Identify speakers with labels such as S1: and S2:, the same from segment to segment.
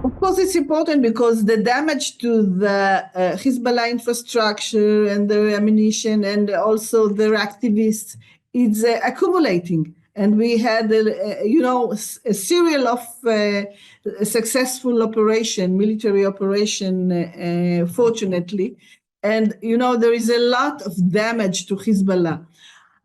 S1: Of course, it's important because the damage to the Hezbollah infrastructure and the ammunition and also their activists is accumulating. And we had, a serial of successful military operation, fortunately. And, there is a lot of damage to Hezbollah.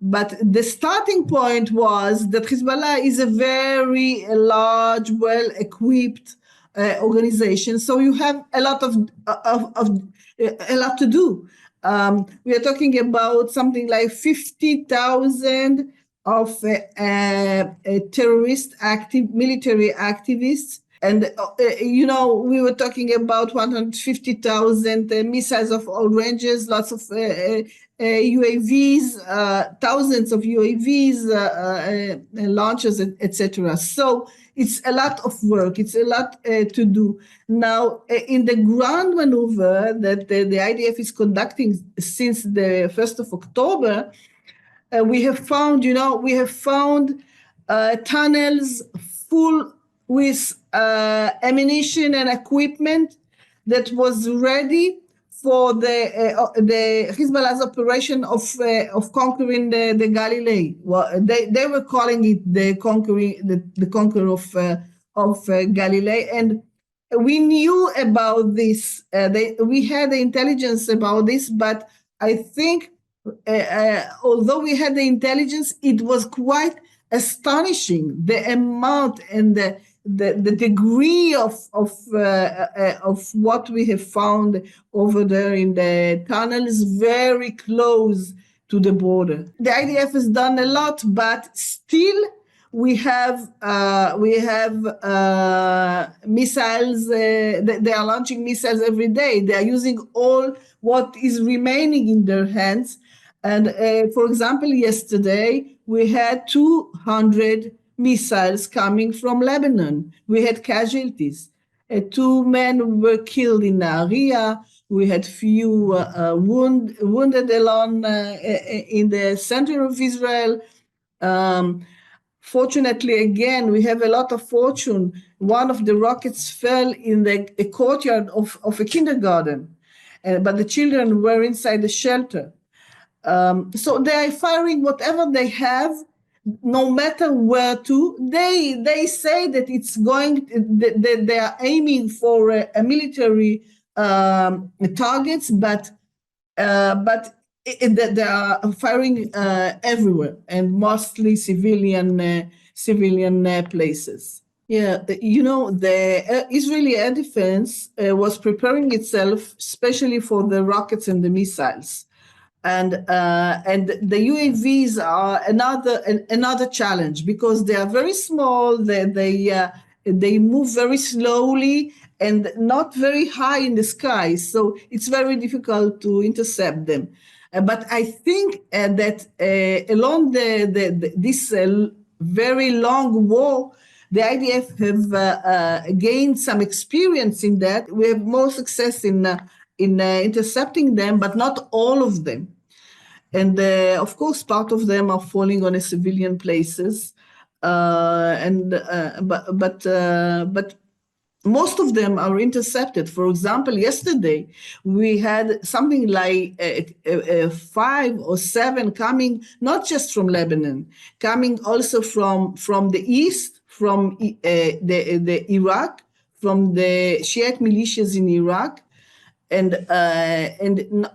S1: But the starting point was that Hezbollah is a very large, well-equipped organization. So you have a lot a lot to do. We are talking about something like 50,000 of military activists. And, we were talking about 150,000 missiles of all ranges, lots of UAVs, thousands of UAVs, launchers, etc. So it's a lot of work. It's a lot to do. Now, in the ground maneuver that the IDF is conducting since the 1st of October, we have found tunnels full with ammunition and equipment that was ready for the Hezbollah's operation of conquering the Galilee. Well, they were calling it the conquer of Galilee, and we knew about this. We had the intelligence about this, but I think although we had the intelligence, it was quite astonishing the amount and the degree of what we have found over there in the tunnels very close to the border. The IDF has done a lot, but still we have missiles. They are launching missiles every day. They are using all what is remaining in their hands. And for example, yesterday we had 200 missiles coming from Lebanon. We had casualties. 2 men were killed in Nahariya. We had few wounded along in the center of Israel. Fortunately, again, we have a lot of fortune. One of the rockets fell in the courtyard of a kindergarten, but the children were inside the shelter. So they are firing whatever they have, no matter where to. They say that it's going. They are aiming for a military targets, but they are firing everywhere and mostly civilian places. Yeah, the Israeli air defense was preparing itself, especially for the rockets and the missiles. And the UAVs are another challenge because they are very small. They move very slowly and not very high in the sky, so it's very difficult to intercept them. But I think that along this very long war, the IDF have gained some experience in that. We have more success in intercepting them, but not all of them. And of course, part of them are falling on civilian places, but most of them are intercepted. For example, yesterday we had something like 5 or 7 coming, not just from Lebanon, coming also from the east, from the Iraq, from the Shiite militias in Iraq, and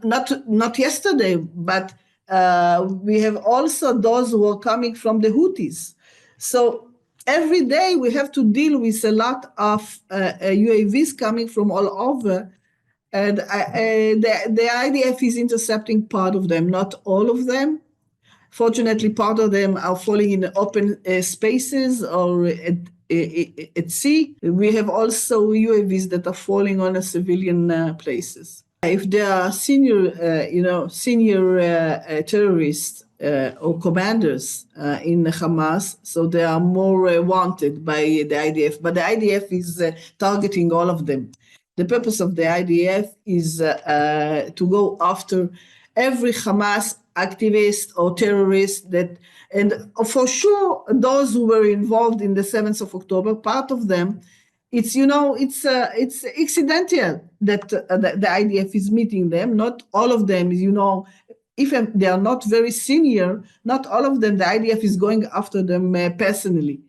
S1: not yesterday, but we have also those who are coming from the Houthis. So every day we have to deal with a lot of UAVs coming from all over, and the IDF is intercepting part of them, not all of them. Fortunately, part of them are falling in open spaces or at sea. We have also UAVs that are falling on civilian places. If there are senior terrorists or commanders in Hamas, so they are more wanted by the IDF. But the IDF is targeting all of them. The purpose of the IDF is to go after every Hamas activist or terrorist and for sure those who were involved in the 7th of October, part of them it's accidental that the IDF is meeting them. Not all of them, if they are not very senior, not all of them, the IDF is going after them personally.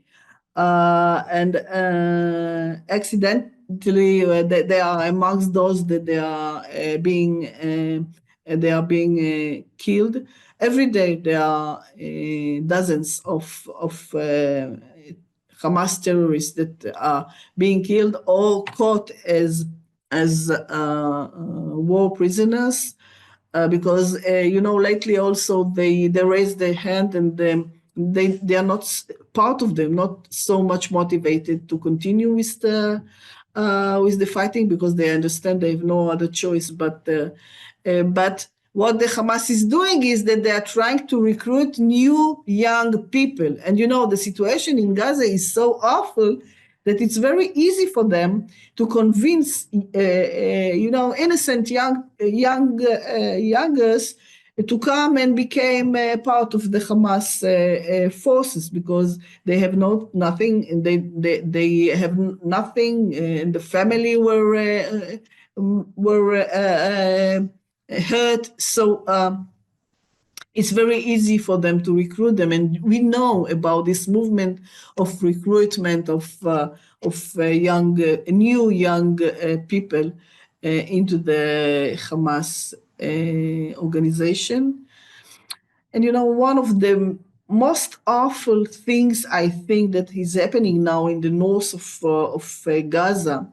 S1: And accidentally, they are amongst those that they are being killed. Every day there are dozens of Hamas terrorists that are being killed or caught as war prisoners, because lately also they raise their hand, and they are not, part of them not so much motivated to continue with the fighting, because they understand they have no other choice. But what the Hamas is doing is that they are trying to recruit new young people. And the situation in Gaza is so awful that it's very easy for them to convince, innocent youngers to come and become part of the Hamas forces, because they have nothing, and they have nothing, and the family were hurt. So it's very easy for them to recruit them, and we know about this movement of recruitment of new young people into the Hamas organization. And one of the most awful things I think that is happening now in the north of Gaza,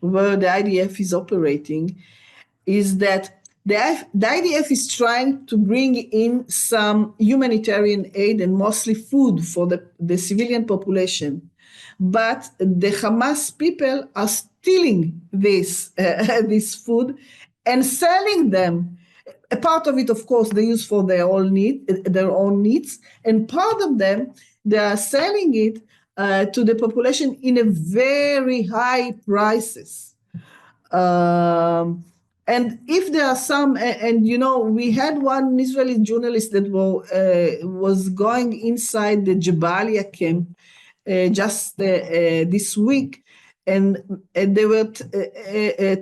S1: where the IDF is operating, is that the IDF is trying to bring in some humanitarian aid and mostly food for the civilian population. But the Hamas people are stealing this food and selling them. A part of it, of course, they use for their own needs, and part of them they are selling it to the population in a very high prices. And if there are some, and we had one Israeli journalist that was going inside the Jabalia camp just this week, and they were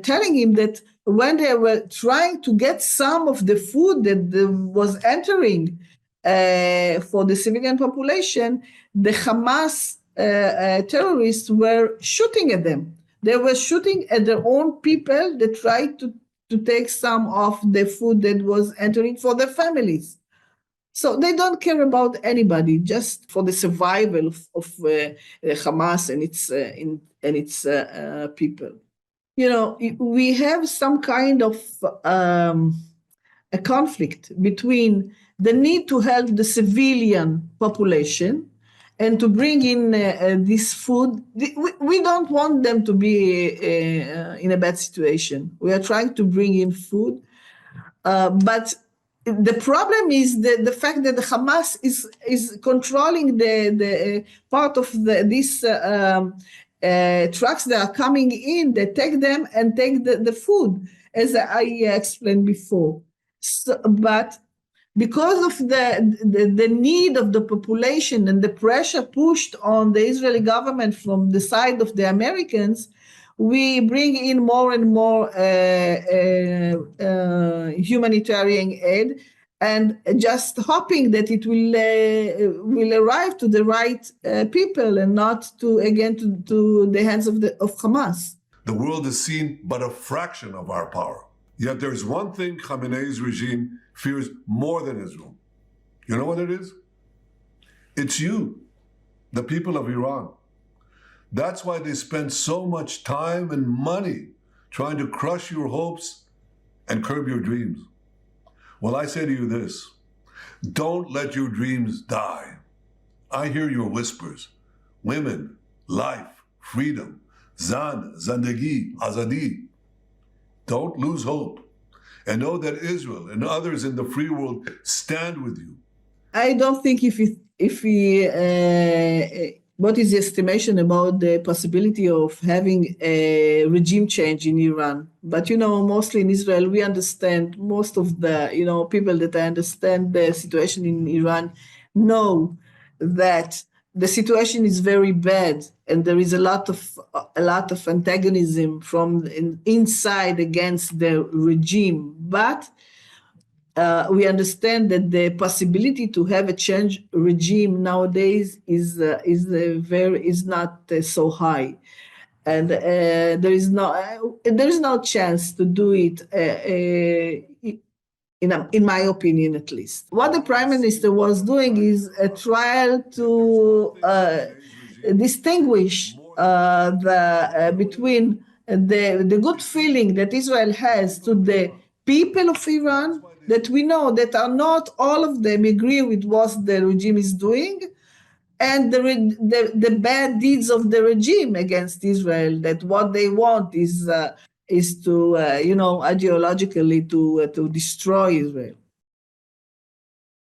S1: telling him that when they were trying to get some of the food that was entering for the civilian population, the Hamas terrorists were shooting at them. They were shooting at their own people that tried to take some of the food that was entering for their families. So they don't care about anybody, just for the survival of Hamas and its people. We have some kind of a conflict between the need to help the civilian population and to bring in this food. We don't want them to be in a bad situation. We are trying to bring in food, but the problem is the fact that the Hamas is controlling the part of these trucks that are coming in. They take them and take the food, as I explained before. So, but because of the need of the population and the pressure pushed on the Israeli government from the side of the Americans, we bring in more and more humanitarian aid, and just hoping that it will arrive to the right people and not to the hands of Hamas.
S2: The world has seen but a fraction of our power. Yet there's one thing Khamenei's regime fears more than Israel. You know what it is? It's you, the people of Iran. That's why they spend so much time and money trying to crush your hopes and curb your dreams. Well, I say to you this: don't let your dreams die. I hear your whispers. Women, life, freedom, zan, zandagi, azadi. Don't lose hope, and know that Israel and others in the free world stand with you.
S1: I don't think what is the estimation about the possibility of having a regime change in Iran? But, mostly in Israel, we understand, most of the, people that understand the situation in Iran know that the situation is very bad, and there is a lot of antagonism from inside against the regime. But we understand that the possibility to have a change regime nowadays is not so high, and there is no chance to do it. In my opinion, at least. What the prime minister was doing is a trial to distinguish between the good feeling that Israel has to the people of Iran, that we know that are not all of them agree with what the regime is doing, and the bad deeds of the regime against Israel, that what they want is to, ideologically to destroy Israel.